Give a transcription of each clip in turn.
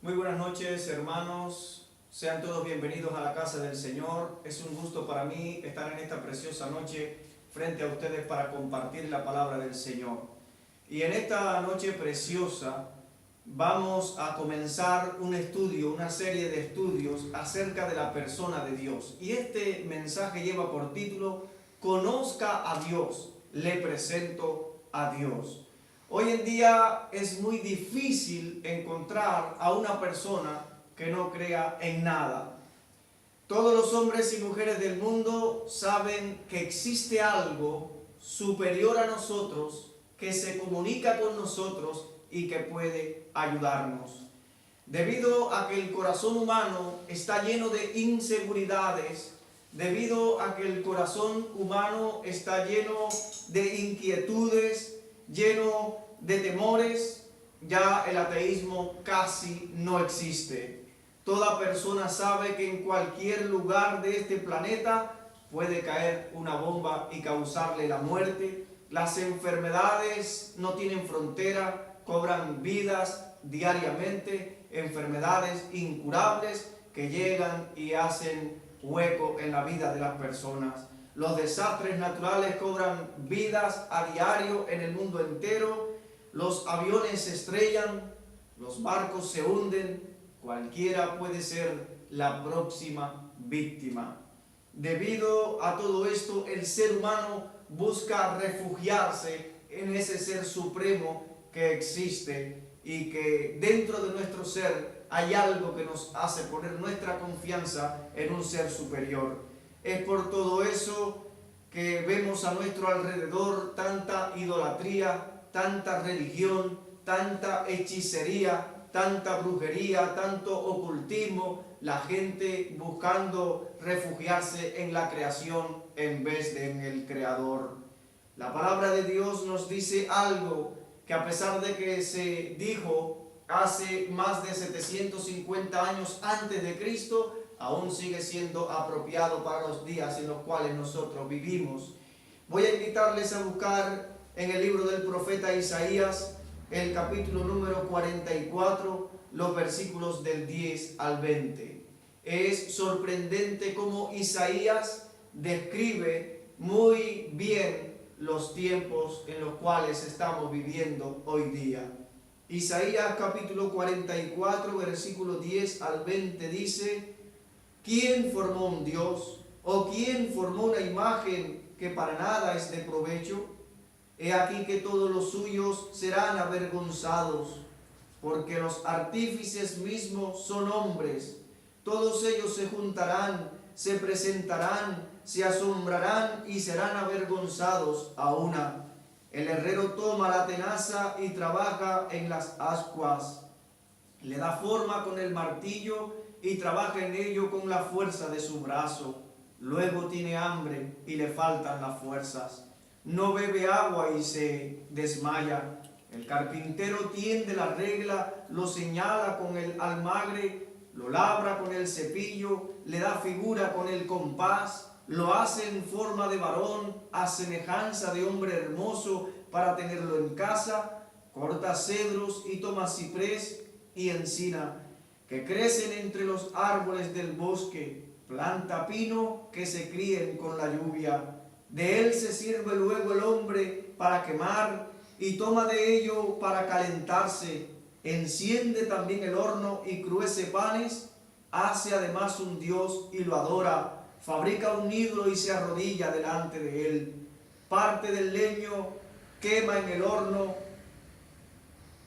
Muy buenas noches, hermanos. Sean todos bienvenidos a la casa del Señor. Es un gusto para mí estar en esta preciosa noche frente a ustedes para compartir la palabra del Señor. Y en esta noche preciosa vamos a comenzar un estudio, una serie de estudios acerca de la persona de Dios. Y este mensaje lleva por título: Conozca a Dios, le presento a Dios. Hoy en día es muy difícil encontrar a una persona que no crea en nada. Todos los hombres y mujeres del mundo saben que existe algo superior a nosotros, que se comunica con nosotros y que puede ayudarnos. Debido a que el corazón humano está lleno de inseguridades, debido a que el corazón humano está lleno de inquietudes, lleno de temores, ya el ateísmo casi no existe. Toda persona sabe que en cualquier lugar de este planeta puede caer una bomba y causarle la muerte. Las enfermedades no tienen frontera, cobran vidas diariamente, enfermedades incurables que llegan y hacen hueco en la vida de las personas. Los desastres naturales cobran vidas a diario en el mundo entero. Los aviones se estrellan, los barcos se hunden. Cualquiera puede ser la próxima víctima. Debido a todo esto, el ser humano busca refugiarse en ese ser supremo que existe y que dentro de nuestro ser hay algo que nos hace poner nuestra confianza en un ser superior. Es por todo eso que vemos a nuestro alrededor tanta idolatría, tanta religión, tanta hechicería, tanta brujería, tanto ocultismo, la gente buscando refugiarse en la creación en vez de en el Creador. La palabra de Dios nos dice algo que, a pesar de que se dijo hace más de 750 años antes de Cristo, aún sigue siendo apropiado para los días en los cuales nosotros vivimos. Voy a invitarles a buscar en el libro del profeta Isaías, el capítulo número 44, los versículos del 10 al 20. Es sorprendente cómo Isaías describe muy bien los tiempos en los cuales estamos viviendo hoy día. Isaías capítulo 44, versículo 10 al 20 dice: ¿Quién formó un Dios? ¿O quién formó una imagen que para nada es de provecho? He aquí que todos los suyos serán avergonzados, porque los artífices mismos son hombres. Todos ellos se juntarán, se presentarán, se asombrarán y serán avergonzados a una. El herrero toma la tenaza y trabaja en las ascuas. Le da forma con el martillo y trabaja en ello con la fuerza de su brazo. Luego tiene hambre y le faltan las fuerzas. No bebe agua y se desmaya. El carpintero tiende la regla, lo señala con el almagre, lo labra con el cepillo, le da figura con el compás, lo hace en forma de varón, a semejanza de hombre hermoso, para tenerlo en casa. Corta cedros y toma ciprés y encina, que crecen entre los árboles del bosque. Planta pino, que se críen con la lluvia. De él se sirve luego el hombre para quemar, y toma de ello para calentarse. Enciende también el horno y cruece panes. Hace además un dios y lo adora. Fabrica un ídolo y se arrodilla delante de él. Parte del leño quema en el horno.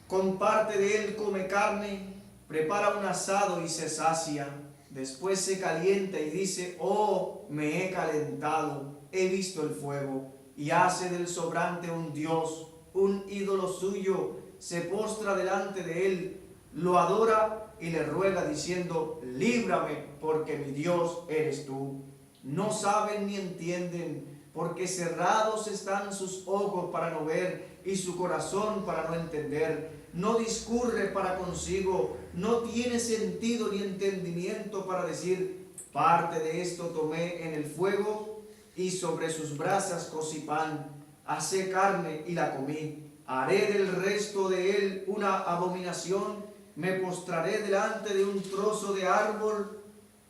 Con parte de él come carne. Prepara un asado y se sacia. Después se calienta y dice: oh, me he calentado, he visto el fuego. Y hace del sobrante un dios, un ídolo suyo. Se postra delante de él, lo adora y le ruega diciendo: líbrame, porque mi Dios eres tú. No saben ni entienden, porque cerrados están sus ojos para no ver y su corazón para no entender. No discurre para consigo, no tiene sentido ni entendimiento para decir: parte de esto tomé en el fuego y sobre sus brasas cocí pan, asé carne y la comí. Haré del resto de él una abominación me postraré delante de un trozo de árbol,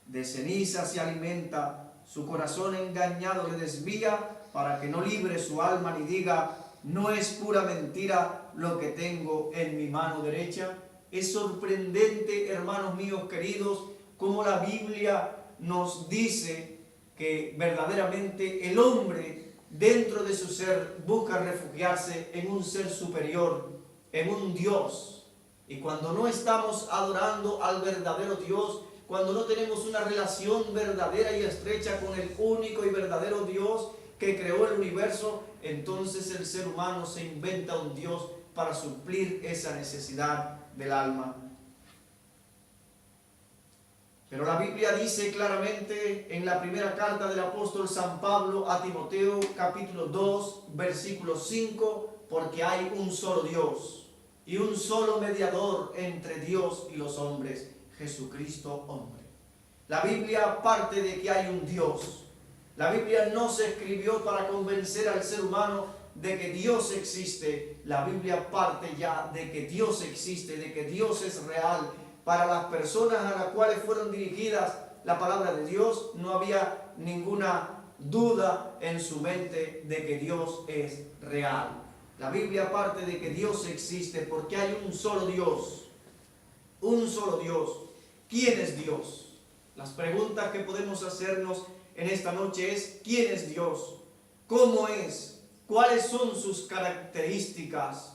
de ceniza se alimenta, su corazón engañado le desvía, para que no libre su alma ni diga, no es pura mentira lo que tengo en mi mano derecha. Es sorprendente, hermanos míos queridos, cómo la Biblia nos dice que verdaderamente el hombre dentro de su ser busca refugiarse en un ser superior, en un Dios. Y cuando no estamos adorando al verdadero Dios, cuando no tenemos una relación verdadera y estrecha con el único y verdadero Dios que creó el universo, entonces el ser humano se inventa un Dios para suplir esa necesidad del alma. Pero la Biblia dice claramente en la primera carta del apóstol San Pablo a Timoteo, capítulo 2, versículo 5, porque hay un solo Dios y un solo mediador entre Dios y los hombres, Jesucristo hombre. La Biblia parte de que hay un Dios. La Biblia no se escribió para convencer al ser humano de que Dios existe. La Biblia parte ya de que Dios existe, de que Dios es real. Para las personas a las cuales fueron dirigidas la palabra de Dios, no había ninguna duda en su mente de que Dios es real. La Biblia parte de que Dios existe porque hay un solo Dios. Un solo Dios. ¿Quién es Dios? Las preguntas que podemos hacernos en esta noche es: ¿quién es Dios? ¿Cómo es? ¿Cuáles son sus características?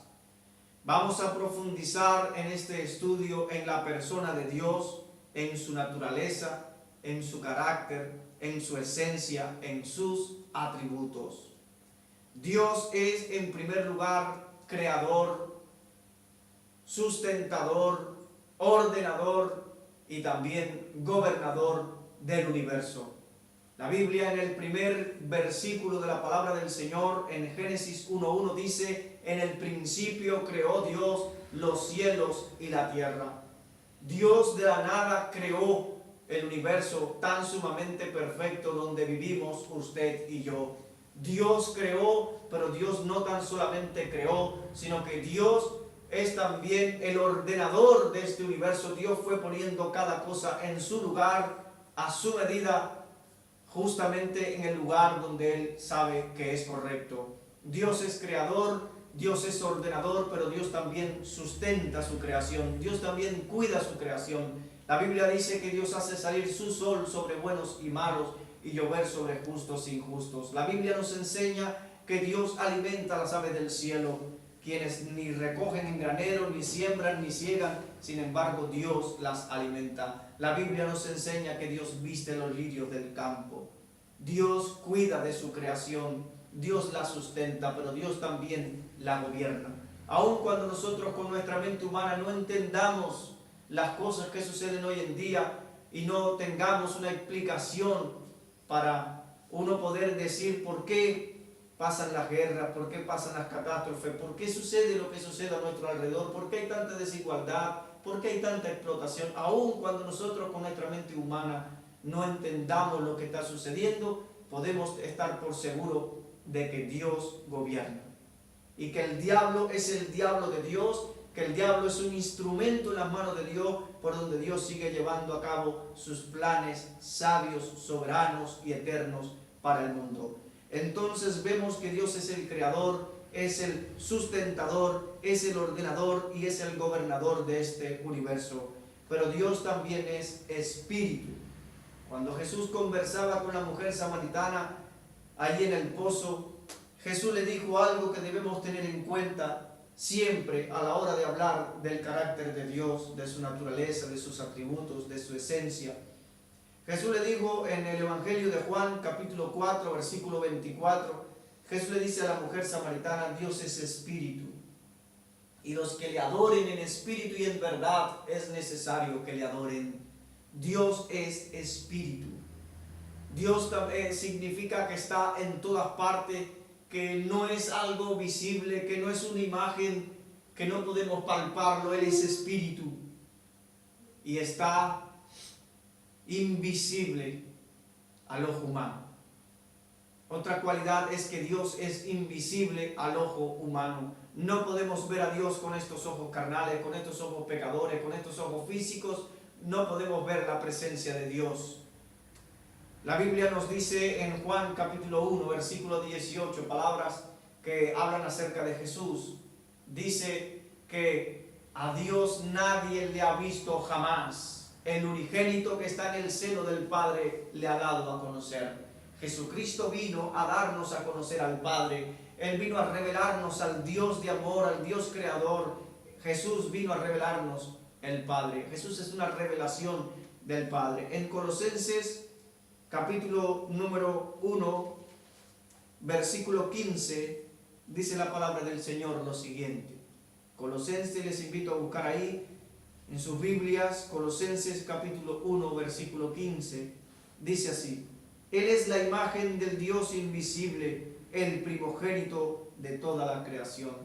Vamos a profundizar en este estudio en la persona de Dios, en su naturaleza, en su carácter, en su esencia, en sus atributos. Dios es en primer lugar creador, sustentador, ordenador y también gobernador del universo. La Biblia en el primer versículo de la palabra del Señor, en Génesis 1:1, dice: en el principio creó Dios los cielos y la tierra. Dios de la nada creó el universo tan sumamente perfecto donde vivimos usted y yo. Dios creó, pero Dios no tan solamente creó, sino que Dios es también el ordenador de este universo. Dios fue poniendo cada cosa en su lugar, a su medida, justamente en el lugar donde Él sabe que es correcto. Dios es creador, Dios es ordenador, pero Dios también sustenta su creación. Dios también cuida su creación. La Biblia dice que Dios hace salir su sol sobre buenos y malos y llover sobre justos e injustos. La Biblia nos enseña que Dios alimenta a las aves del cielo, quienes ni recogen en granero, ni siembran, ni ciegan, sin embargo Dios las alimenta. La Biblia nos enseña que Dios viste los lirios del campo. Dios cuida de su creación, Dios la sustenta, pero Dios también la gobierna. Aun cuando nosotros con nuestra mente humana no entendamos las cosas que suceden hoy en día y no tengamos una explicación para uno poder decir por qué pasan las guerras, por qué pasan las catástrofes, por qué sucede lo que sucede a nuestro alrededor, por qué hay tanta desigualdad, por qué hay tanta explotación, aun cuando nosotros con nuestra mente humana no entendamos lo que está sucediendo, podemos estar por seguro de que Dios gobierna y que el diablo es el diablo de Dios, que el diablo es un instrumento en las manos de Dios por donde Dios sigue llevando a cabo sus planes sabios, soberanos y eternos para el mundo. Entonces vemos que Dios es el creador, es el sustentador, es el ordenador y es el gobernador de este universo. Pero Dios también es espíritu. Cuando Jesús conversaba con la mujer samaritana allí en el pozo, Jesús le dijo algo que debemos tener en cuenta siempre a la hora de hablar del carácter de Dios, de su naturaleza, de sus atributos, de su esencia. Jesús le dijo en el Evangelio de Juan, capítulo 4, versículo 24, Jesús le dice a la mujer samaritana: Dios es espíritu, y los que le adoren en espíritu y en verdad es necesario que le adoren. Dios es espíritu. Dios también significa que está en todas partes, que no es algo visible, que no es una imagen, que no podemos palparlo. Él es espíritu y está invisible al ojo humano. Otra cualidad es que Dios es invisible al ojo humano. No podemos ver a Dios con estos ojos carnales, con estos ojos pecadores, con estos ojos físicos. No podemos ver la presencia de Dios. La Biblia nos dice en Juan capítulo 1, versículo 18, palabras que hablan acerca de Jesús. Dice que a Dios nadie le ha visto jamás. El unigénito que está en el seno del Padre le ha dado a conocer. Jesucristo vino a darnos a conocer al Padre. Él vino a revelarnos al Dios de amor, al Dios creador. Jesús vino a revelarnos el Padre. Jesús es una revelación del Padre. En Colosenses capítulo número 1, versículo 15, dice la palabra del Señor lo siguiente. Colosenses, les invito a buscar ahí en sus Biblias, Colosenses capítulo 1, versículo 15, dice así: Él es la imagen del Dios invisible, el primogénito de toda la creación.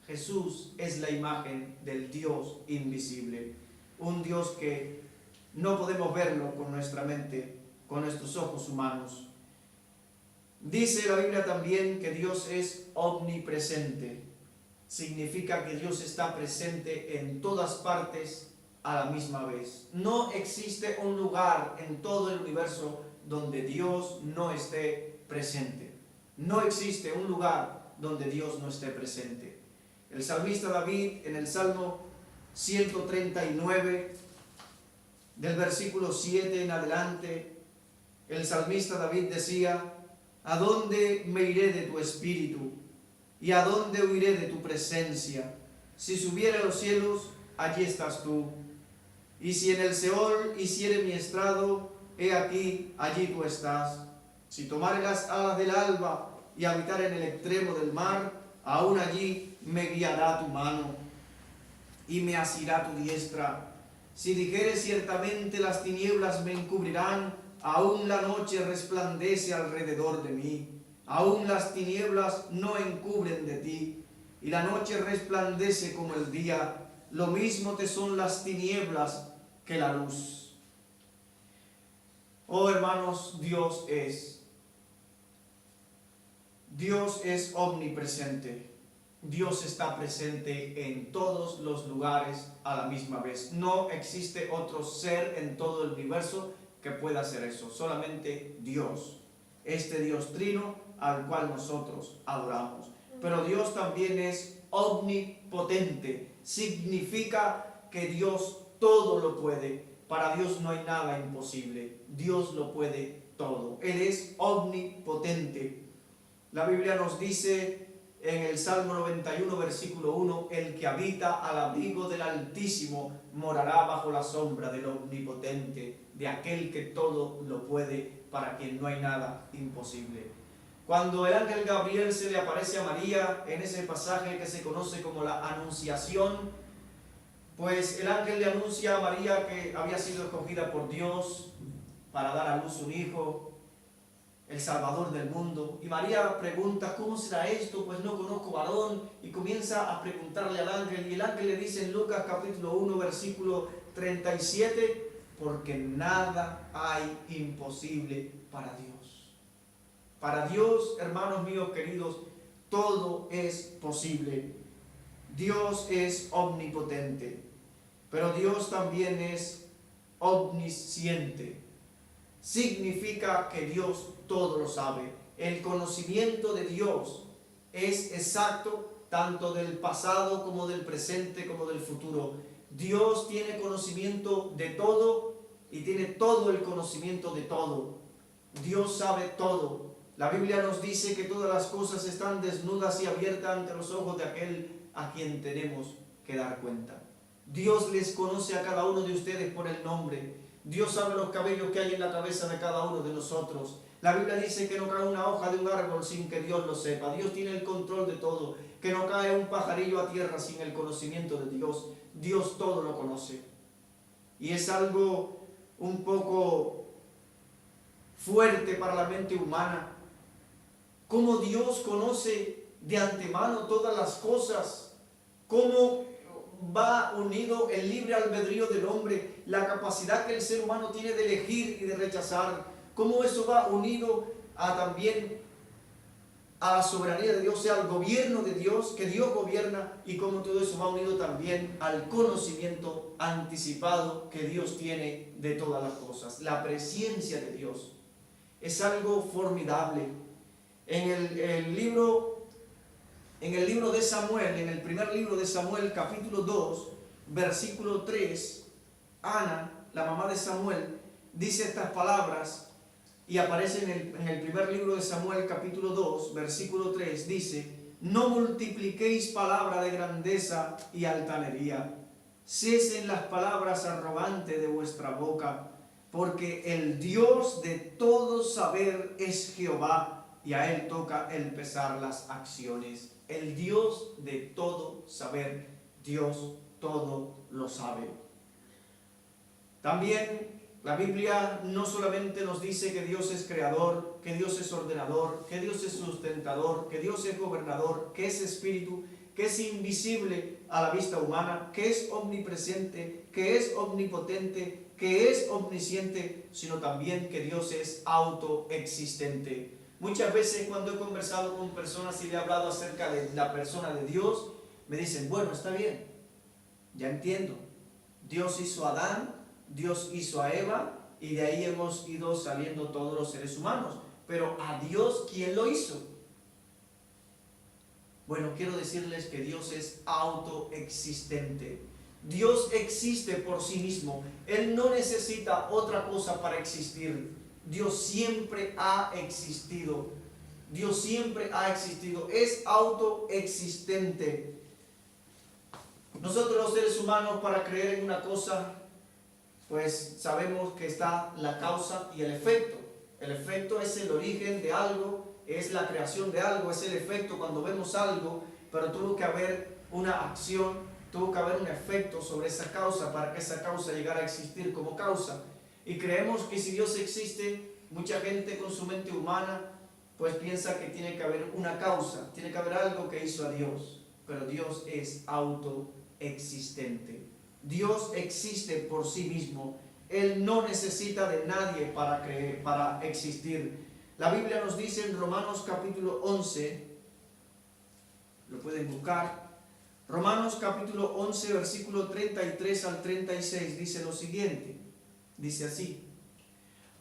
Jesús es la imagen del Dios invisible, un Dios que no podemos verlo con nuestra mente, con nuestros ojos humanos. Dice la Biblia también que Dios es omnipresente. Significa que Dios está presente en todas partes a la misma vez. No existe un lugar en todo el universo donde Dios no esté presente. No existe un lugar donde Dios no esté presente. El salmista David, en el Salmo 139, del versículo 7 en adelante, el salmista David decía: ¿A dónde me iré de tu espíritu? ¿Y a dónde huiré de tu presencia? Si subiera a los cielos, allí estás tú. Y si en el Seol hiciere mi estrado, he aquí, allí tú estás. Si tomare las alas del alba y habitar en el extremo del mar, aún allí me guiará tu mano y me asirá tu diestra. Si dijere ciertamente las tinieblas me encubrirán, aún la noche resplandece alrededor de mí. Aún las tinieblas no encubren de ti, y la noche resplandece como el día. Lo mismo te son las tinieblas que la luz. Oh hermanos, Dios es omnipresente. Dios está presente en todos los lugares a la misma vez. No existe otro ser en todo el universo que pueda hacer eso. Solamente Dios. Este Dios trino al cual nosotros adoramos. Pero Dios también es omnipotente. Significa que Dios todo lo puede. Para Dios no hay nada imposible. Dios lo puede todo. Él es omnipotente. La Biblia nos dice en el Salmo 91, versículo 1, el que habita al abrigo del Altísimo morará bajo la sombra del Omnipotente, de aquel que todo lo puede, para quien no hay nada imposible. Cuando el ángel Gabriel se le aparece a María en ese pasaje que se conoce como la Anunciación, pues el ángel le anuncia a María que había sido escogida por Dios para dar a luz un hijo, el Salvador del mundo. Y María pregunta: ¿cómo será esto? Pues no conozco varón. Y comienza a preguntarle al ángel. Y el ángel le dice en Lucas capítulo 1, versículo 37, porque nada hay imposible para Dios. Para Dios, hermanos míos queridos, todo es posible. Dios es omnipotente, pero Dios también es omnisciente. Significa que Dios todo lo sabe. El conocimiento de Dios es exacto tanto del pasado como del presente como del futuro. Dios tiene conocimiento de todo y tiene todo el conocimiento de todo. Dios sabe todo. La Biblia nos dice que todas las cosas están desnudas y abiertas ante los ojos de aquel a quien tenemos que dar cuenta. Dios les conoce a cada uno de ustedes por el nombre. Dios sabe los cabellos que hay en la cabeza de cada uno de nosotros. La Biblia dice que no cae una hoja de un árbol sin que Dios lo sepa. Dios tiene el control de todo. Que no cae un pajarillo a tierra sin el conocimiento de Dios. Dios todo lo conoce. Y es algo un poco fuerte para la mente humana. Cómo Dios conoce de antemano todas las cosas. Cómo va unido el libre albedrío del hombre, la capacidad que el ser humano tiene de elegir y de rechazar. Cómo eso va unido a también a la soberanía de Dios, sea al gobierno de Dios, que Dios gobierna, y cómo todo eso va unido también al conocimiento anticipado que Dios tiene de todas las cosas. La presencia de Dios es algo formidable. En el libro de Samuel, en el primer libro de Samuel, capítulo 2, versículo 3, Ana, la mamá de Samuel, dice estas palabras. Y aparece en el primer libro de Samuel, capítulo 2, versículo 3, dice: no multipliquéis palabra de grandeza y altanería, cesen las palabras arrogantes de vuestra boca, porque el Dios de todo saber es Jehová, y a él toca el pesar las acciones. El Dios de todo saber, Dios todo lo sabe. También la Biblia no solamente nos dice que Dios es creador, que Dios es ordenador, que Dios es sustentador, que Dios es gobernador, que es espíritu, que es invisible a la vista humana, que es omnipresente, que es omnipotente, que es omnisciente, sino también que Dios es autoexistente. Muchas veces cuando he conversado con personas y le he hablado acerca de la persona de Dios, me dicen: bueno, está bien, ya entiendo, Dios hizo a Adán, Dios hizo a Eva, y de ahí hemos ido saliendo todos los seres humanos. Pero a Dios, ¿quién lo hizo? Bueno, quiero decirles que Dios es autoexistente. Dios existe por sí mismo. Él no necesita otra cosa para existir. Dios siempre ha existido. Dios siempre ha existido. Es autoexistente. Nosotros los seres humanos, para creer en una cosa, pues sabemos que está la causa y el efecto. El efecto es el origen de algo, es la creación de algo, es el efecto cuando vemos algo, pero tuvo que haber una acción, tuvo que haber un efecto sobre esa causa para que esa causa llegara a existir como causa. Y creemos que si Dios existe, mucha gente con su mente humana pues piensa que tiene que haber una causa, tiene que haber algo que hizo a Dios, pero Dios es autoexistente. Dios existe por sí mismo. Él no necesita de nadie para existir. La Biblia nos dice en Romanos capítulo 11, lo pueden buscar, Romanos capítulo 11, versículo 33 al 36, dice lo siguiente, dice así: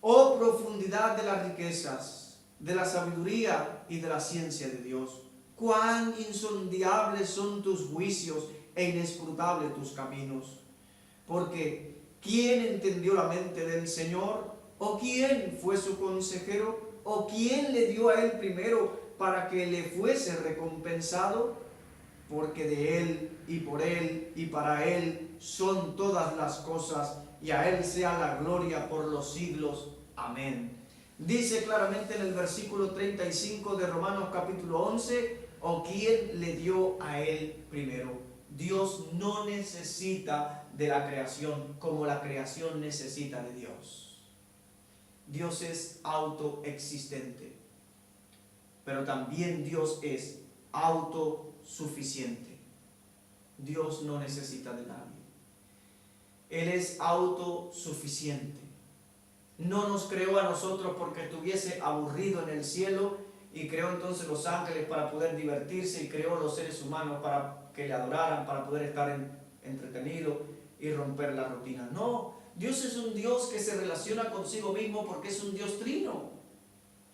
oh profundidad de las riquezas, de la sabiduría y de la ciencia de Dios, cuán insondables son tus juicios e inescrutables tus caminos. Porque ¿quién entendió la mente del Señor? ¿O quién fue su consejero? ¿O quién le dio a él primero para que le fuese recompensado? Porque de él y por él y para él son todas las cosas, y a él sea la gloria por los siglos. Amén. Dice claramente en el versículo 35 de Romanos capítulo 11, ¿o quién le dio a él primero? Dios no necesita de la creación como la creación necesita de Dios. Dios es autoexistente, pero también Dios es autosuficiente. Dios no necesita de nadie. Él es autosuficiente. No nos creó a nosotros porque estuviese aburrido en el cielo y creó entonces los ángeles para poder divertirse, y creó los seres humanos para que le adoraran, para poder estar entretenido y romper la rutina. No, Dios es un Dios que se relaciona consigo mismo porque es un Dios trino.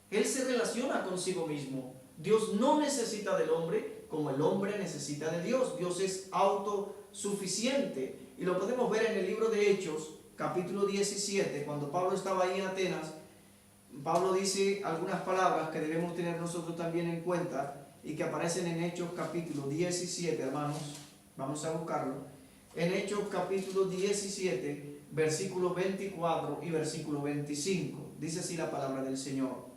Él se relaciona consigo mismo. Dios no necesita del hombre como el hombre necesita de Dios. Dios es autosuficiente. Y lo podemos ver en el libro de Hechos, capítulo 17, cuando Pablo estaba ahí en Atenas. Pablo dice algunas palabras que debemos tener nosotros también en cuenta y que aparecen en Hechos capítulo 17, hermanos. Vamos a buscarlo. En Hechos capítulo 17, versículo 24 y versículo 25. Dice así la palabra del Señor: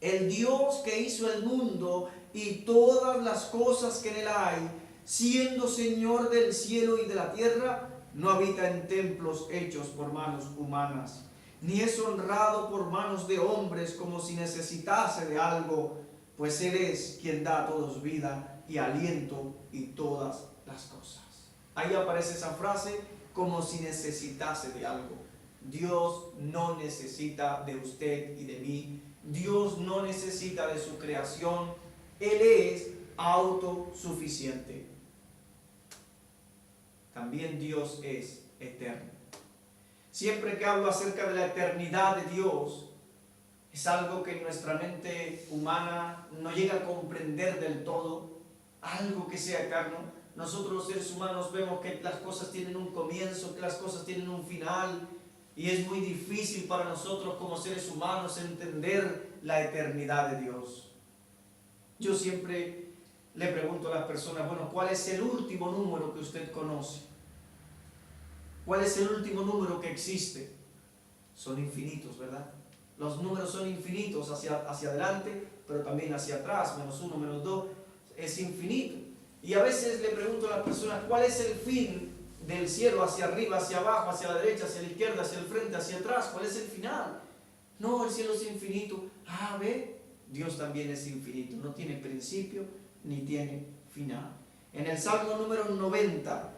el Dios que hizo el mundo y todas las cosas que en él hay, siendo Señor del cielo y de la tierra, no habita en templos hechos por manos humanas, ni es honrado por manos de hombres como si necesitase de algo, pues Él es quien da a todos vida y aliento y todas las cosas. Ahí aparece esa frase, como si necesitase de algo. Dios no necesita de usted y de mí, Dios no necesita de su creación. Él es autosuficiente. También Dios es eterno. Siempre que hablo acerca de la eternidad de Dios, es algo que nuestra mente humana no llega a comprender del todo. Algo que sea eterno. Nosotros los seres humanos vemos que las cosas tienen un comienzo, que las cosas tienen un final, y es muy difícil para nosotros como seres humanos entender la eternidad de Dios. Yo siempre le pregunto a las personas, bueno, ¿cuál es el último número que usted conoce? ¿Cuál es el último número que existe? Son infinitos, ¿verdad? Los números son infinitos hacia adelante, pero también hacia atrás, -1, -2, es infinito. Y a veces le pregunto a las personas, ¿cuál es el fin del cielo? Hacia arriba, hacia abajo, hacia la derecha, hacia la izquierda, hacia el frente, hacia atrás. ¿Cuál es el final? No, el cielo es infinito. Ah, ve, Dios también es infinito. No tiene principio ni tiene final. En el Salmo número 90,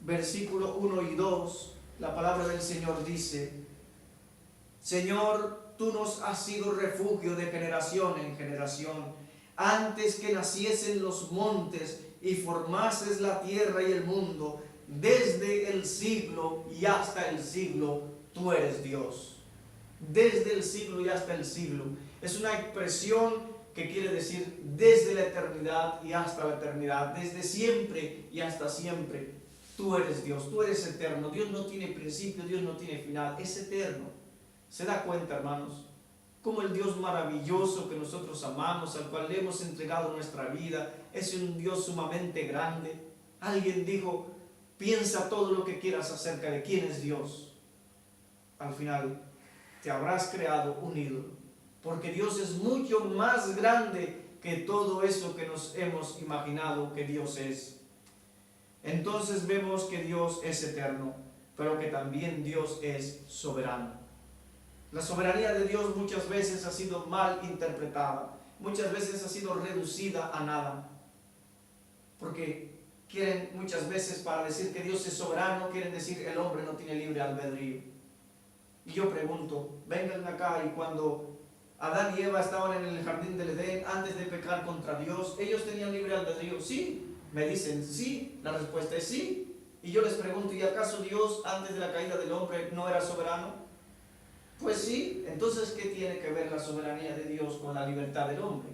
versículo 1 y 2, la palabra del Señor dice: Señor, tú nos has sido refugio de generación en generación. Antes que naciesen los montes y formases la tierra y el mundo, desde el siglo y hasta el siglo, tú eres Dios. Desde el siglo y hasta el siglo. Es una expresión que quiere decir desde la eternidad y hasta la eternidad. Desde siempre y hasta siempre. Tú eres Dios, tú eres eterno. Dios no tiene principio, Dios no tiene final, es eterno. ¿Se da cuenta, hermanos? Como el Dios maravilloso que nosotros amamos, al cual le hemos entregado nuestra vida, es un Dios sumamente grande. Alguien dijo, piensa todo lo que quieras acerca de quién es Dios. Al final, te habrás creado un ídolo, porque Dios es mucho más grande que todo eso que nos hemos imaginado que Dios es. Entonces vemos que Dios es eterno, pero que también Dios es soberano. La soberanía de Dios muchas veces ha sido mal interpretada, muchas veces ha sido reducida a nada, porque quieren muchas veces, para decir que Dios es soberano, quieren decir el hombre no tiene libre albedrío. Y yo pregunto, vengan acá, y cuando Adán y Eva estaban en el jardín del Edén, antes de pecar contra Dios, ¿ellos tenían libre albedrío? Sí. Me dicen sí, la respuesta es sí. Y yo les pregunto, ¿y acaso Dios antes de la caída del hombre no era soberano? Pues sí. Entonces, ¿qué tiene que ver la soberanía de Dios con la libertad del hombre?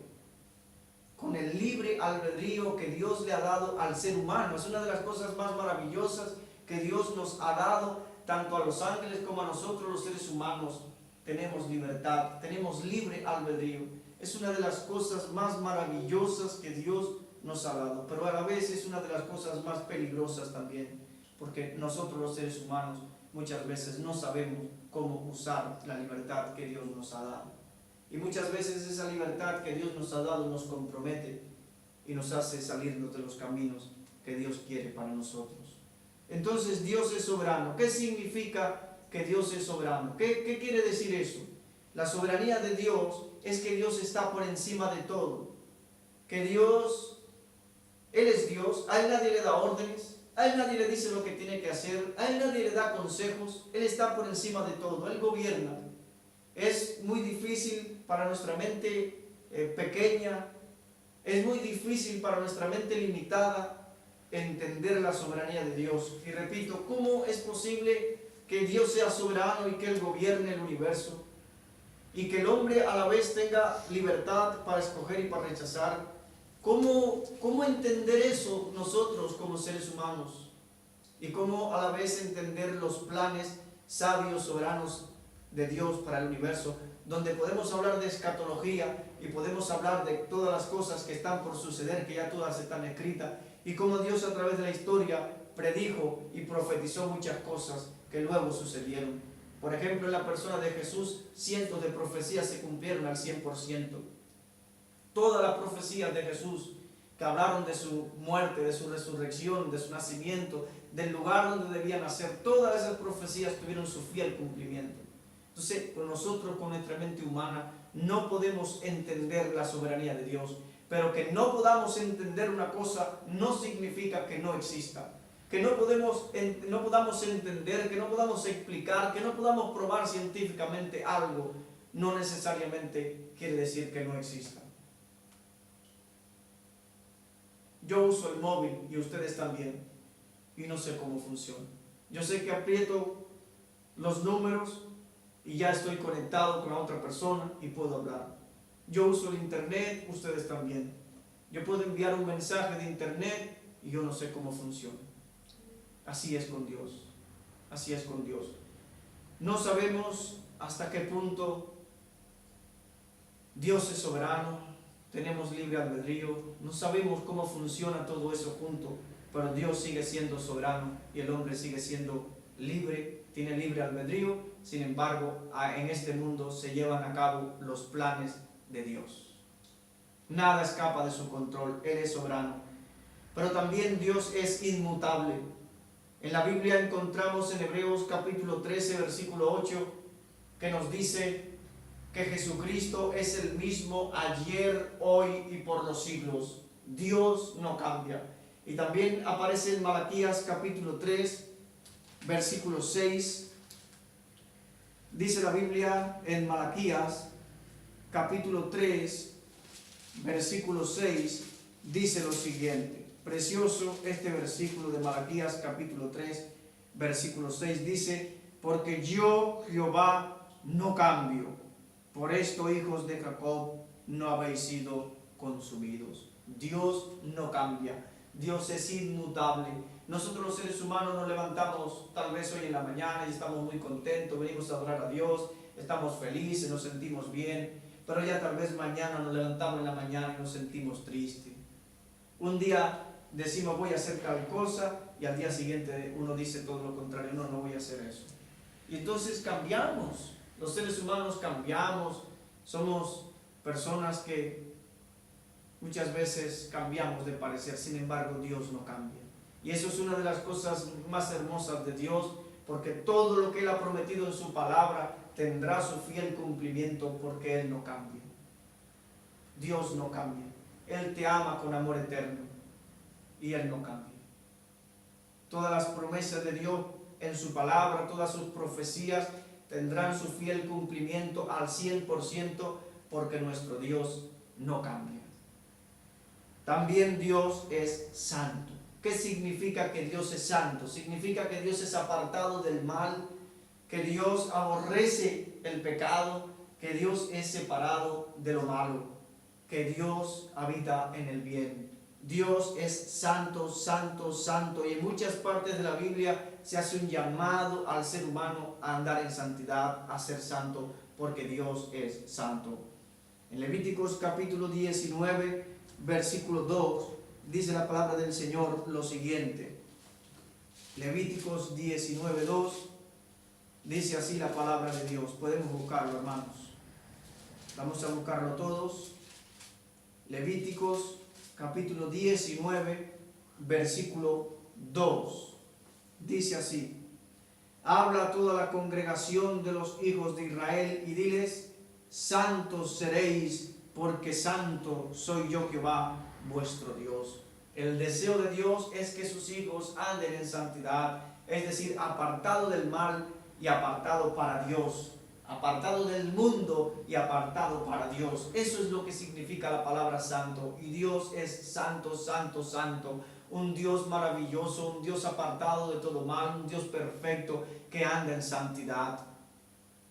Con el libre albedrío que Dios le ha dado al ser humano. Es una de las cosas más maravillosas que Dios nos ha dado, tanto a los ángeles como a nosotros los seres humanos. Tenemos libertad, tenemos libre albedrío. Es una de las cosas más maravillosas que Dios nos ha dado, pero a la vez es una de las cosas más peligrosas también, porque nosotros los seres humanos muchas veces no sabemos cómo usar la libertad que Dios nos ha dado, y muchas veces esa libertad que Dios nos ha dado nos compromete y nos hace salirnos de los caminos que Dios quiere para nosotros. Entonces Dios es soberano. ¿Qué significa que Dios es soberano? ¿Qué quiere decir eso? La soberanía de Dios es que Dios está por encima de todo, que Dios, Él es Dios, a Él nadie le da órdenes, a Él nadie le dice lo que tiene que hacer, a Él nadie le da consejos, Él está por encima de todo, Él gobierna. Es muy difícil para nuestra mente pequeña, es muy difícil para nuestra mente limitada entender la soberanía de Dios. Y repito, ¿cómo es posible que Dios sea soberano y que Él gobierne el universo? Y que el hombre a la vez tenga libertad para escoger y para rechazar. ¿Cómo entender eso nosotros como seres humanos? Y cómo a la vez entender los planes sabios, soberanos de Dios para el universo, donde podemos hablar de escatología y podemos hablar de todas las cosas que están por suceder, que ya todas están escritas, y cómo Dios a través de la historia predijo y profetizó muchas cosas que luego sucedieron. Por ejemplo, en la persona de Jesús, cientos de profecías se cumplieron al 100%. Todas las profecías de Jesús que hablaron de su muerte, de su resurrección, de su nacimiento, del lugar donde debía nacer, todas esas profecías tuvieron su fiel cumplimiento. Entonces, con nosotros, con nuestra mente humana, no podemos entender la soberanía de Dios. Pero que no podamos entender una cosa no significa que no exista. que no podamos entender, que no podamos explicar, que no podamos probar científicamente algo, no necesariamente quiere decir que no exista. Yo uso el móvil y ustedes también, y no sé cómo funciona. Yo sé que aprieto los números y ya estoy conectado con la otra persona y puedo hablar. Yo uso el internet, ustedes también. Yo puedo enviar un mensaje de internet y yo no sé cómo funciona. Así es con Dios. Así es con Dios. No sabemos hasta qué punto Dios es soberano, tenemos libre albedrío, no sabemos cómo funciona todo eso junto, pero Dios sigue siendo soberano y el hombre sigue siendo libre, tiene libre albedrío. Sin embargo, en este mundo se llevan a cabo los planes de Dios. Nada escapa de su control, Él es soberano. Pero también Dios es inmutable. En la Biblia encontramos en Hebreos capítulo 13, versículo 8, que nos dice que Jesucristo es el mismo ayer, hoy y por los siglos. Dios no cambia. Y también aparece en Malaquías capítulo 3, versículo 6. Dice la Biblia en Malaquías capítulo 3, versículo 6, dice lo siguiente. Precioso este versículo de Malaquías capítulo 3, versículo 6. Dice: porque yo, Jehová, no cambio. Por esto, hijos de Jacob, no habéis sido consumidos. Dios no cambia. Dios es inmutable. Nosotros los seres humanos nos levantamos tal vez hoy en la mañana y estamos muy contentos, venimos a adorar a Dios, estamos felices, nos sentimos bien, pero ya tal vez mañana nos levantamos en la mañana y nos sentimos tristes. Un día decimos voy a hacer tal cosa y al día siguiente uno dice todo lo contrario, no voy a hacer eso. Y entonces cambiamos, los seres humanos cambiamos, somos personas que muchas veces cambiamos de parecer, sin embargo Dios no cambia. Y eso es una de las cosas más hermosas de Dios, porque todo lo que Él ha prometido en su palabra tendrá su fiel cumplimiento, porque Él no cambia. Dios no cambia. Él te ama con amor eterno y Él no cambia. Todas las promesas de Dios en su palabra, todas sus profecías tendrán su fiel cumplimiento al 100%, porque nuestro Dios no cambia. También Dios es santo. ¿Qué significa que Dios es santo? Significa que Dios es apartado del mal, que Dios aborrece el pecado, que Dios es separado de lo malo, que Dios habita en el bien. Dios es santo, santo, santo, y en muchas partes de la Biblia se hace un llamado al ser humano a andar en santidad, a ser santo, porque Dios es santo. En Levíticos capítulo 19, versículo 2, dice la palabra del Señor lo siguiente. Levíticos 19, 2, dice así la palabra de Dios. Podemos buscarlo, hermanos. Vamos a buscarlo todos. Levíticos capítulo 19, versículo 2. Dice así: habla a toda la congregación de los hijos de Israel y diles: santos seréis, porque santo soy yo Jehová, vuestro Dios. El deseo de Dios es que sus hijos anden en santidad, es decir, apartado del mal y apartado para Dios, apartado del mundo y apartado para Dios. Eso es lo que significa la palabra santo. Y Dios es santo, santo, santo. Un Dios maravilloso, un Dios apartado de todo mal, un Dios perfecto que anda en santidad.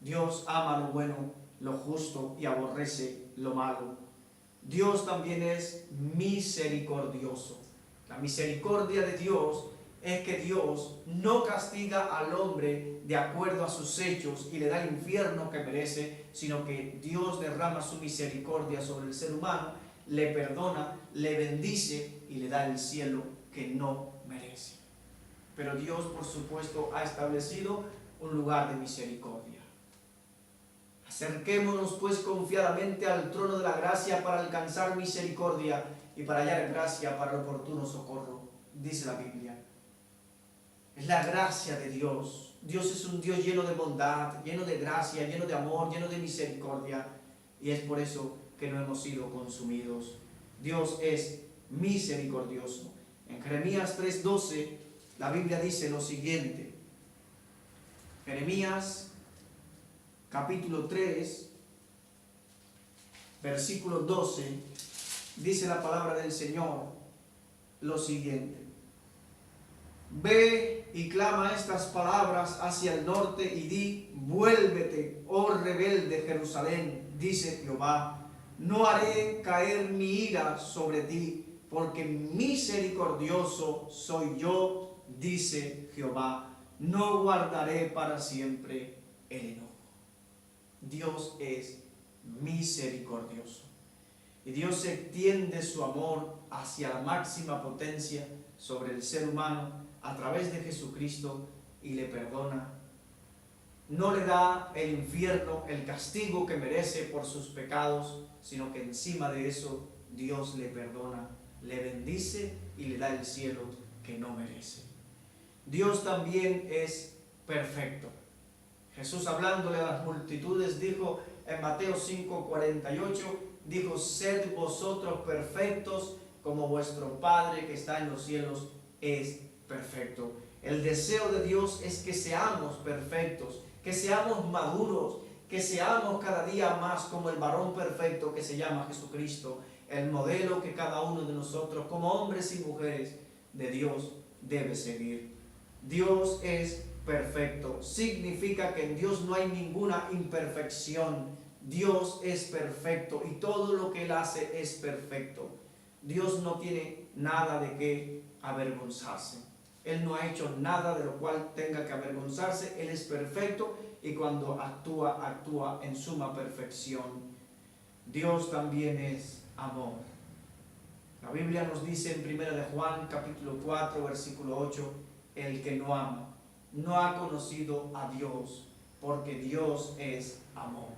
Dios ama lo bueno, lo justo y aborrece lo malo. Dios también es misericordioso. La misericordia de Dios es que Dios no castiga al hombre de acuerdo a sus hechos y le da el infierno que merece, sino que Dios derrama su misericordia sobre el ser humano, le perdona, le bendice y le da el cielo que no merece. Pero Dios, por supuesto, ha establecido un lugar de misericordia. Acerquémonos pues confiadamente al trono de la gracia para alcanzar misericordia y para hallar gracia para el oportuno socorro, dice la Biblia. Es la gracia de Dios. Dios es un Dios lleno de bondad, lleno de gracia, lleno de amor, lleno de misericordia, y es por eso que no hemos sido consumidos. Dios es misericordioso. En Jeremías 3:12 la Biblia dice lo siguiente. Jeremías capítulo 3, versículo 12, dice la palabra del Señor lo siguiente. Ve y clama estas palabras hacia el norte y di: vuélvete, oh rebelde Jerusalén, dice Jehová, no haré caer mi ira sobre ti, porque misericordioso soy yo, dice Jehová, no guardaré para siempre el enojo. Dios es misericordioso y Dios extiende su amor hacia la máxima potencia sobre el ser humano a través de Jesucristo y le perdona. No le da el infierno, el castigo que merece por sus pecados, sino que encima de eso Dios le perdona, le bendice y le da el cielo que no merece. Dios también es perfecto. Jesús, hablándole a las multitudes, dijo en Mateo 5:48, dijo: sed vosotros perfectos como vuestro Padre que está en los cielos es perfecto. El deseo de Dios es que seamos perfectos, que seamos maduros, que seamos cada día más como el varón perfecto que se llama Jesucristo, el modelo que cada uno de nosotros, como hombres y mujeres de Dios, debe seguir. Dios es perfecto. Significa que en Dios no hay ninguna imperfección. Dios es perfecto y todo lo que Él hace es perfecto. Dios no tiene nada de qué avergonzarse. Él no ha hecho nada de lo cual tenga que avergonzarse. Él es perfecto y cuando actúa, actúa en suma perfección. Dios también es amor. La Biblia nos dice en 1 de Juan capítulo 4 versículo 8: el que no ama no ha conocido a Dios, porque Dios es amor.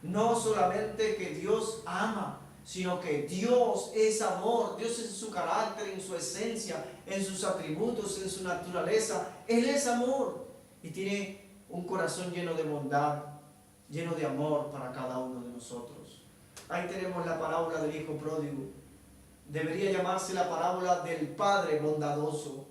No solamente que Dios ama, sino que Dios es amor. Dios en su carácter, en su esencia, en sus atributos, en su naturaleza, Él es amor y tiene un corazón lleno de bondad, lleno de amor para cada uno de nosotros. Ahí tenemos la parábola del hijo pródigo. Debería llamarse la parábola del padre bondadoso.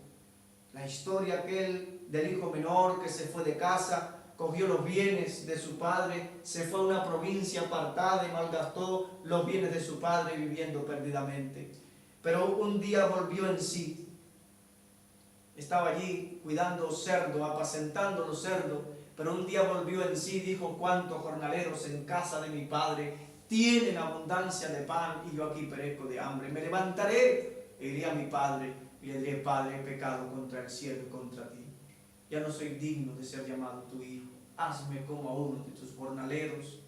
La historia del hijo menor que se fue de casa, cogió los bienes de su padre, se fue a una provincia apartada y malgastó los bienes de su padre viviendo perdidamente. Pero un día volvió en sí. Estaba allí cuidando cerdos, apacentando los cerdos, pero un día volvió en sí y dijo: cuántos jornaleros en casa de mi padre tienen abundancia de pan y yo aquí perezco de hambre. Me levantaré e iré a mi padre y le diré: Padre, he pecado contra el cielo y contra ti. Ya no soy digno de ser llamado tu hijo. Hazme como a uno de tus jornaleros.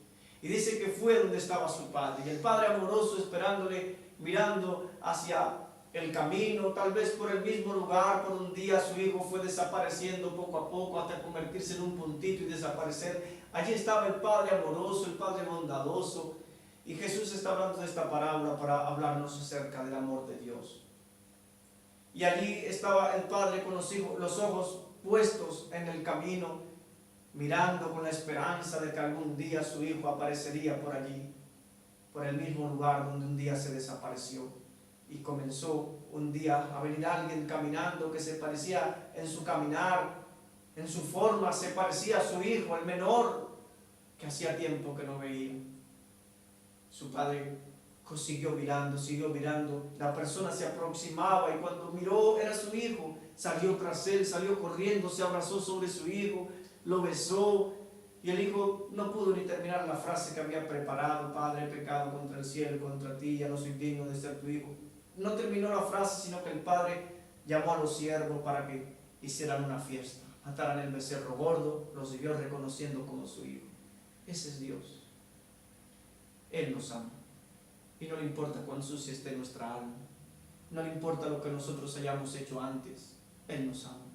Y dice que fue donde estaba su padre. Y el padre amoroso esperándole, mirando hacia el camino, tal vez por el mismo lugar. Por un día su hijo fue desapareciendo poco a poco hasta convertirse en un puntito y desaparecer. Allí estaba el padre amoroso, el padre bondadoso. Y Jesús está hablando de esta parábola para hablarnos acerca del amor de Dios. Y allí estaba el padre con los ojos puestos en el camino, mirando con la esperanza de que algún día su hijo aparecería por allí, por el mismo lugar donde un día se desapareció. Y comenzó un día a venir alguien caminando que se parecía en su caminar, en su forma, se parecía a su hijo, el menor, que hacía tiempo que no veía. Su padre siguió mirando, la persona se aproximaba y cuando miró era su hijo, salió tras él, salió corriendo, se abrazó sobre su hijo, lo besó y el hijo no pudo ni terminar la frase que había preparado: Padre, he pecado contra el cielo y contra ti, ya no soy digno de ser tu hijo. No terminó la frase, sino que el padre llamó a los siervos para que hicieran una fiesta, mataran el becerro gordo, lo siguió reconociendo como su hijo. Ese es Dios. Él nos ama. Y no le importa cuán sucia esté nuestra alma. No le importa lo que nosotros hayamos hecho antes. Él nos ama.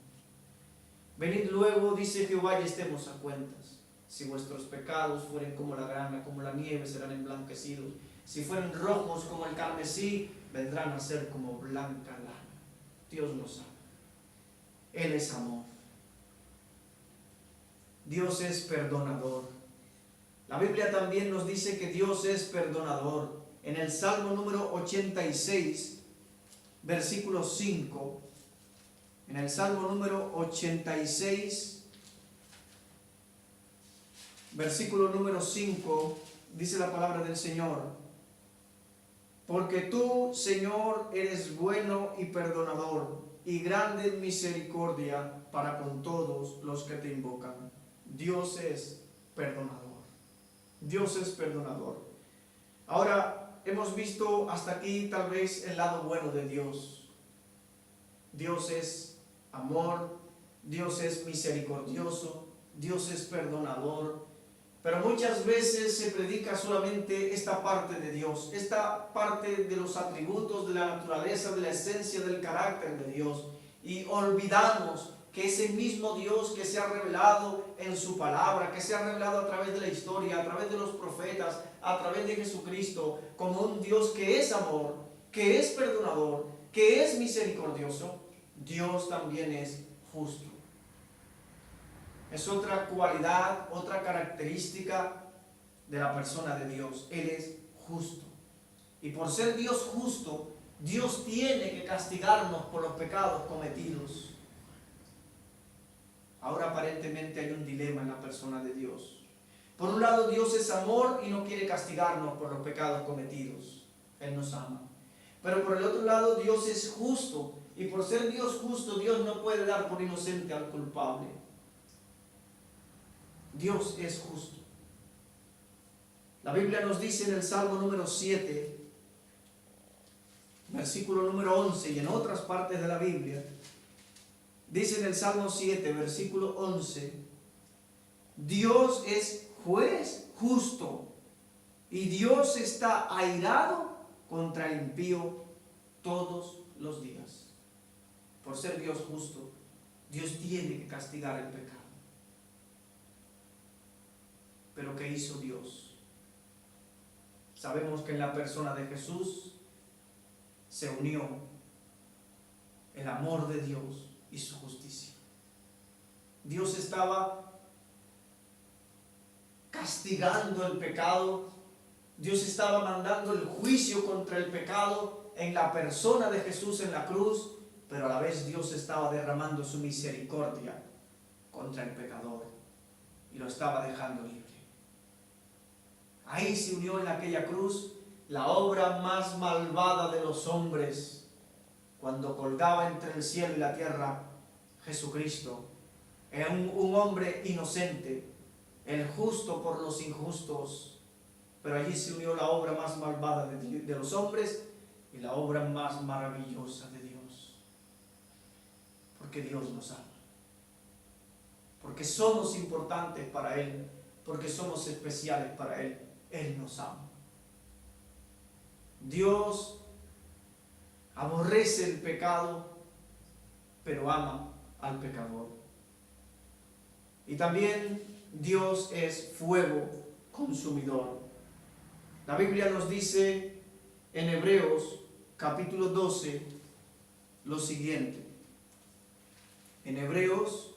Venid luego, dice Jehová, y estemos a cuentas. Si vuestros pecados fueren como la grana, como la nieve, serán emblanquecidos. Si fueren rojos como el carmesí, vendrán a ser como blanca lana. Dios nos ama. Él es amor. Dios es perdonador. La Biblia también nos dice que Dios es perdonador. En el Salmo número 86, versículo 5, En el Salmo número 86, versículo número 5, dice la palabra del Señor: porque tú, Señor, eres bueno y perdonador, y grande en misericordia para con todos los que te invocan. Dios es perdonador. Dios es perdonador. Ahora, hemos visto hasta aquí tal vez el lado bueno de Dios. Dios es amor, Dios es misericordioso, Dios es perdonador. Pero muchas veces se predica solamente esta parte de Dios, esta parte de los atributos de la naturaleza, de la esencia del carácter de Dios. Y olvidamos que ese mismo Dios que se ha revelado en su palabra, que se ha revelado a través de la historia, a través de los profetas, a través de Jesucristo, como un Dios que es amor, que es perdonador, que es misericordioso, Dios también es justo. Es otra cualidad, otra característica de la persona de Dios. Él es justo. Y por ser Dios justo, Dios tiene que castigarnos por los pecados cometidos. Ahora aparentemente hay un dilema en la persona de Dios. Por un lado, Dios es amor y no quiere castigarnos por los pecados cometidos. Él nos ama. Pero por el otro lado, Dios es justo. Y por ser Dios justo, Dios no puede dar por inocente al culpable. Dios es justo. La Biblia nos dice en el Salmo número 7, versículo número 11, y en otras partes de la Biblia, dice en el Salmo 7, versículo 11, Dios es juez justo, y Dios está airado contra el impío todos los días. Por ser Dios justo, Dios tiene que castigar el pecado. Pero ¿qué hizo Dios? Sabemos que en la persona de Jesús se unió el amor de Dios y su justicia. Dios estaba castigando el pecado. Dios estaba mandando el juicio contra el pecado en la persona de Jesús en la cruz, pero a la vez Dios estaba derramando su misericordia contra el pecador y lo estaba dejando libre. Ahí se unió en aquella cruz la obra más malvada de los hombres, cuando colgaba entre el cielo y la tierra Jesucristo. Era un hombre inocente, el justo por los injustos, pero allí se unió la obra más malvada de los hombres y la obra más maravillosa de Dios. Porque Dios nos ama, porque somos importantes para Él, porque somos especiales para Él. Él nos ama. Dios aborrece el pecado, pero ama al pecador. Y también Dios es fuego consumidor. La Biblia nos dice en Hebreos capítulo 12 lo siguiente. En Hebreos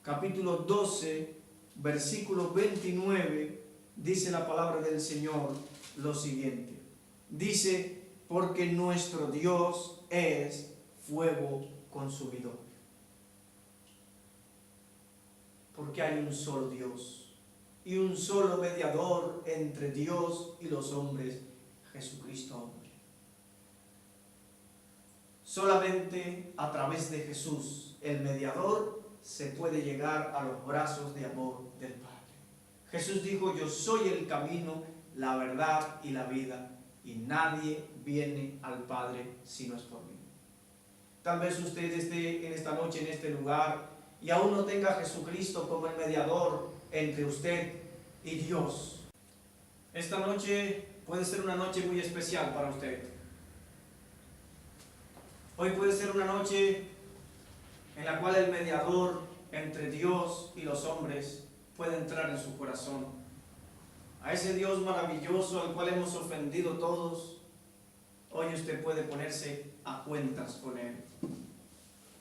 capítulo 12 versículo 29, dice la palabra del Señor lo siguiente. Dice, porque nuestro Dios es fuego consumidor. Porque hay un solo Dios y un solo mediador entre Dios y los hombres, Jesucristo hombre. Solamente a través de Jesús, el mediador, se puede llegar a los brazos de amor del Padre. Jesús dijo, yo soy el camino, la verdad y la vida, y nadie viene al Padre si no es por mí. Tal vez usted esté en esta noche, en este lugar, y aún no tenga a Jesucristo como el mediador entre usted y Dios. Esta noche puede ser una noche muy especial para usted. Hoy puede ser una noche en la cual el mediador entre Dios y los hombres puede entrar en su corazón. A ese Dios maravilloso al cual hemos ofendido todos, hoy usted puede ponerse a cuentas con Él.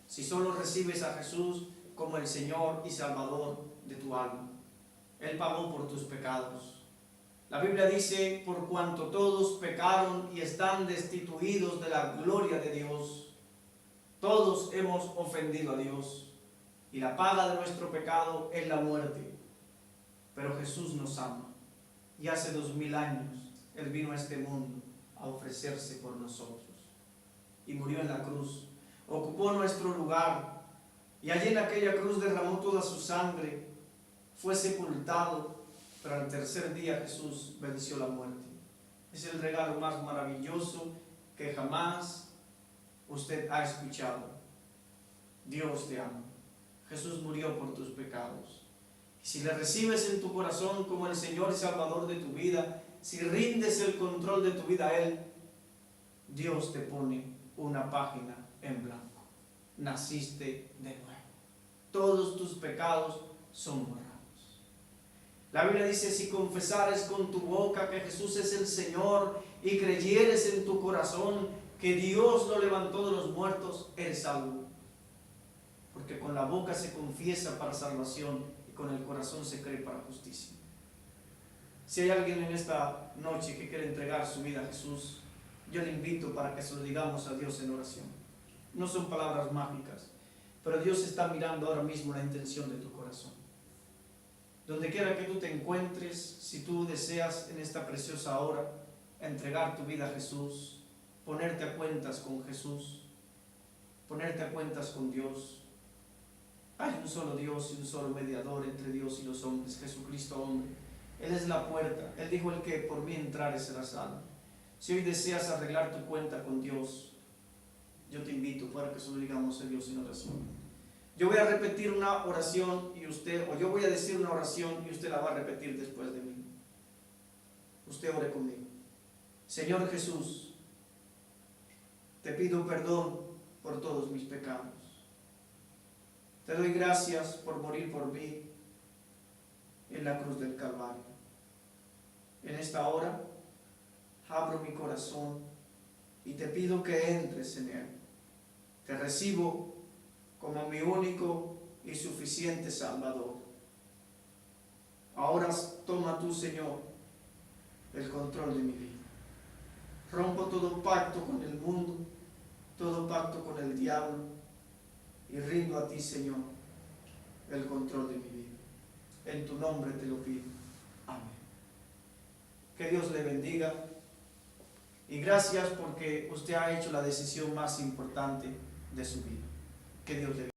Si solo recibes a Jesús como el Señor y Salvador de tu alma, Él pagó por tus pecados. La Biblia dice, por cuanto todos pecaron y están destituidos de la gloria de Dios, Todos hemos ofendido a Dios y la paga de nuestro pecado es la muerte. Pero Jesús nos ama y hace 2000 años Él vino a este mundo a ofrecerse por nosotros y murió en la cruz, ocupó nuestro lugar y allí en aquella cruz derramó toda su sangre, fue sepultado, pero al tercer día Jesús venció la muerte. Es el regalo más maravilloso que jamás usted ha escuchado. Dios te ama. Jesús murió por tus pecados. Y si le recibes en tu corazón como el Señor y Salvador de tu vida, si rindes el control de tu vida a Él, Dios te pone una página en blanco. Naciste de nuevo. Todos tus pecados son borrados. La Biblia dice, si confesares con tu boca que Jesús es el Señor y creyeres en tu corazón que Dios lo levantó de los muertos, eres salvo. Porque con la boca se confiesa para salvación y con el corazón se cree para justicia. Si hay alguien en esta noche que quiere entregar su vida a Jesús, yo le invito para que se lo digamos a Dios en oración. No son palabras mágicas, pero Dios está mirando ahora mismo la intención de tu corazón. Donde quiera que tú te encuentres, si tú deseas en esta preciosa hora entregar tu vida a Jesús, ponerte a cuentas con Jesús, ponerte a cuentas con Dios. Hay un solo Dios y un solo mediador entre Dios y los hombres, Jesucristo hombre. Él es la puerta. Él dijo, el que por mí entrare será salvo. Si hoy deseas arreglar tu cuenta con Dios, yo te invito para que se lo digamos a Dios en oración. Yo voy a repetir una oración y usted, o yo voy a decir una oración y usted la va a repetir después de mí. Usted ore conmigo. Señor Jesús, te pido perdón por todos mis pecados. Te doy gracias por morir por mí en la cruz del Calvario. En esta hora abro mi corazón y te pido que entres en él. Te recibo como mi único y suficiente Salvador. Ahora toma tú, Señor, el control de mi vida. Rompo todo pacto con el mundo, todo pacto con el diablo, y rindo a ti, Señor, el control de mi vida. En tu nombre te lo pido. Amén. Que Dios le bendiga. Y gracias porque usted ha hecho la decisión más importante de su vida. Que Dios le bendiga.